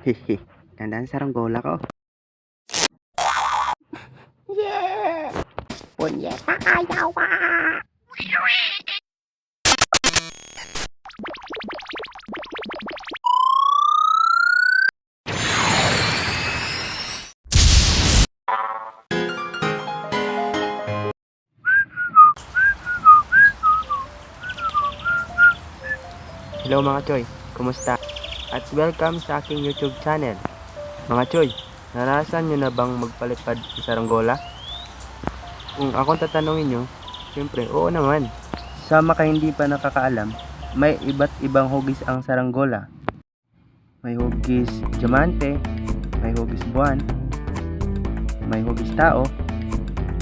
Hehe, tandaan saranggola ko. Yeah! Punyeta kayawa! Hello mga Choy, kumusta? At welcome sa aking YouTube channel. Mga Choy, naranasan nyo na bang magpalipad sa saranggola? Kung akong tatanungin nyo, siyempre oo naman. Sa mga hindi pa nakakaalam, may iba't ibang hugis ang saranggola. May hugis diamante, may hugis buwan, may hugis tao,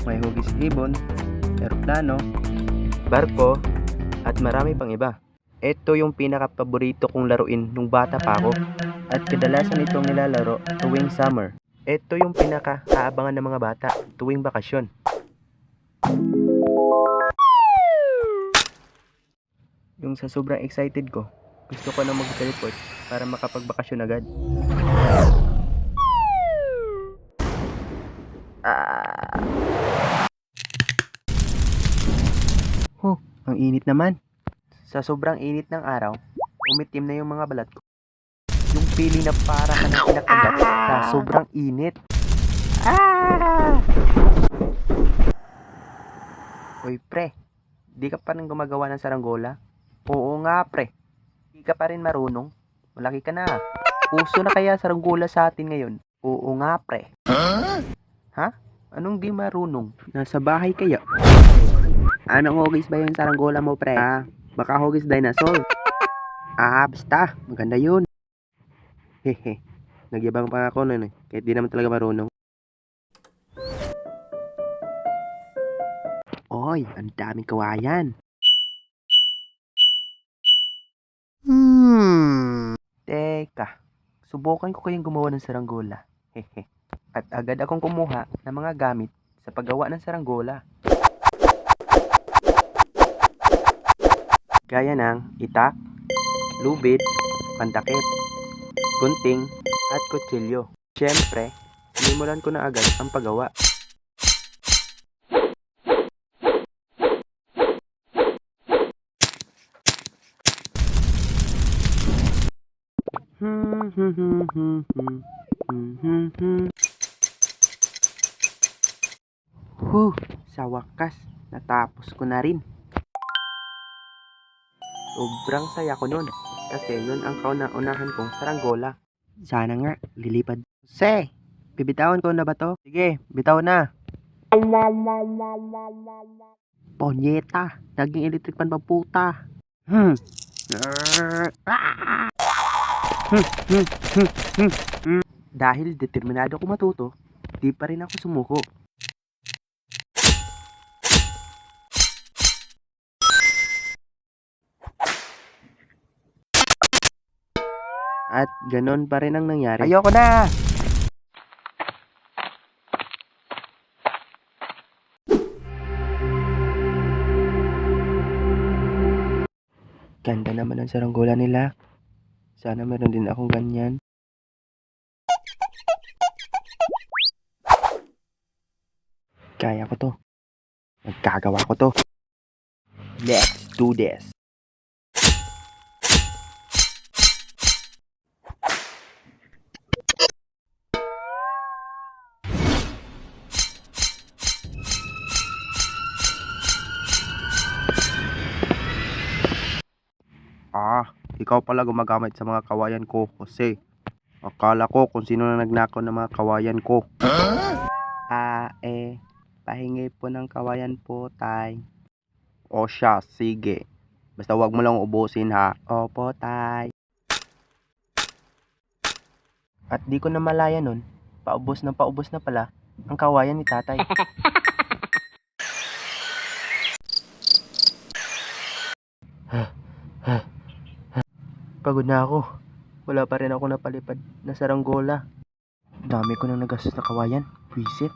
may hugis ibon, eroplano, barko, at marami pang iba. Ito yung pinaka-paborito kong laruin nung bata pa ako. At kadalasan itong nilalaro tuwing summer. Ito yung pinaka-aabangan ng mga bata tuwing bakasyon. Yung sa sobrang excited ko, gusto ko na mag-teleport para makapagbakasyon agad. Ang init naman. Sa sobrang init ng araw, umitim na yung mga balat ko. Yung feeling na para ka nang kinakagat sa sobrang init. Hoy pre, di ka pa rin gumagawa ng saranggola? Oo nga pre, di ka pa rin marunong. Malaki ka na. Uso na kaya saranggola sa atin ngayon? Oo nga pre. Ha? Anong di marunong? Nasa bahay kaya? Anong hugis ba yung saranggola mo pre? Baka hugis dinosaur. Basta. Maganda yun. Hehe. Nagyabang pa ako nun eh. Kahit di naman talaga marunong. Oy, ang daming kawayan. Teka. Subukan ko kayong gumawa ng saranggola. Hehe. At agad akong kumuha ng mga gamit sa paggawa ng saranggola. Gaya ng itak, lubid, pandakip, gunting, at kutsilyo. Siyempre, sinimulan ko na agad ang paggawa. Sa wakas, natapos ko na rin. Sobrang saya ko nun. Kasi yun ang kauna-unahan kong saranggola. Sana nga, lilipad. Bibitawan ko na ba to? Sige, bitaw na. Ponyeta, naging electric pan pa puta. Dahil determinado ko matuto, di pa rin ako sumuko. At ganon pa rin ang nangyari. Ayoko na! Ganda naman ang saranggola nila. Sana meron din akong ganyan. Kaya ko to. Magkagawa ko to. Let's do this. Ikaw pala gumagamit sa mga kawayan ko, Jose. Akala ko kung sino na nagnakaw ng mga kawayan ko. Pahingi po ng kawayan po, tay. O siya, sige. Basta wag mo lang ubusin ha. Opo, tay. At di ko na malaya nun, paubos na pala ang kawayan ni tatay. Pagod na ako. Wala pa rin ako napalipad na saranggola. Dami ko nang nagastos na kawayan. Visit.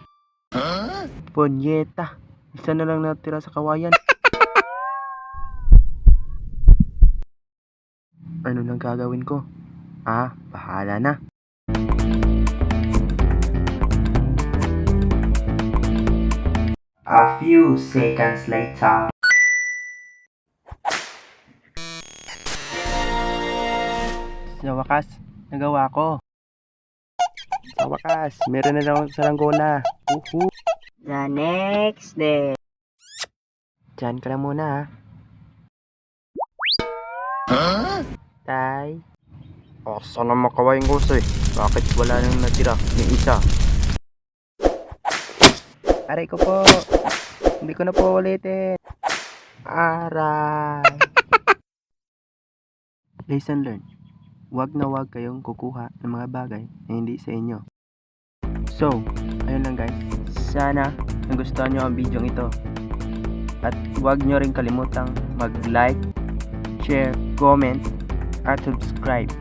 Ponyeta. Isa na lang natira sa kawayan. Ano nang gagawin ko? Bahala na. A few seconds later. Sa wakas, nagawa ko. Sa wakas, meron na daw akong saranggola. Uhu. The next day. Diyan ka lang muna ha. Tay. Asa na makawayang gusto eh. Bakit wala nang natira? May isa. Aray ko po. Hindi ko na po ulitin. Aray. Lesson learned. Huwag na huwag kayong kukuha ng mga bagay na hindi sa inyo. So, ayun lang guys. Sana nagustuhan nyo ang video ito. At huwag nyo rin kalimutang mag-like, share, comment, at subscribe.